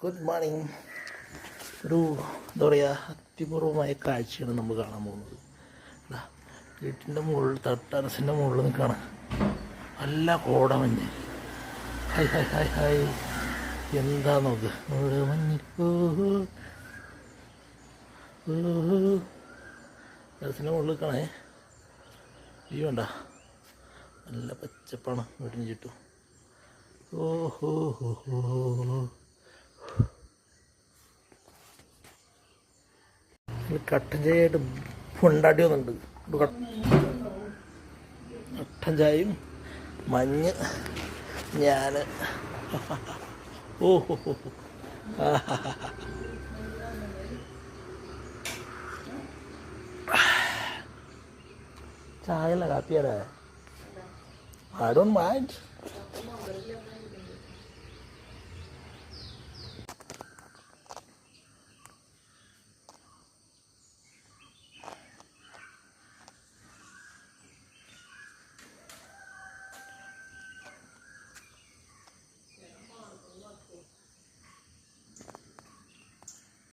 Good morning. ഒരു എന്താ പറയുക, അത്യപൂർവമായ കാഴ്ചയാണ് നമ്മൾ കാണാൻ പോകുന്നത്. വീട്ടിൻ്റെ മുകളിൽ, ടെറസിൻ്റെ മുകളിൽ നിൽക്കുകയാണ് നല്ല കോടമഞ്ഞ്. ഹായ് ഹായ് ഹായ് ഹായ്, എന്താ നോക്ക്, മഞ്ഞ്. ടെറസിൻ്റെ മുകളിൽ നിൽക്കണേ, വ്യൂ വേണ്ട, നല്ല പച്ചപ്പാണ് വീട്ടിന് ചുറ്റും. ഓഹോ ഹോ ഹോ. കട്ടൻ ചായയായിട്ട് കൊണ്ടാടി വന്നിട്ടുണ്ട്. കട്ടൻ ചായയും മഞ്ഞ്, ഞാൻ ഓഹോ ഹോ. ചായ അല്ല, കാപ്പിയാടാ. I don't mind.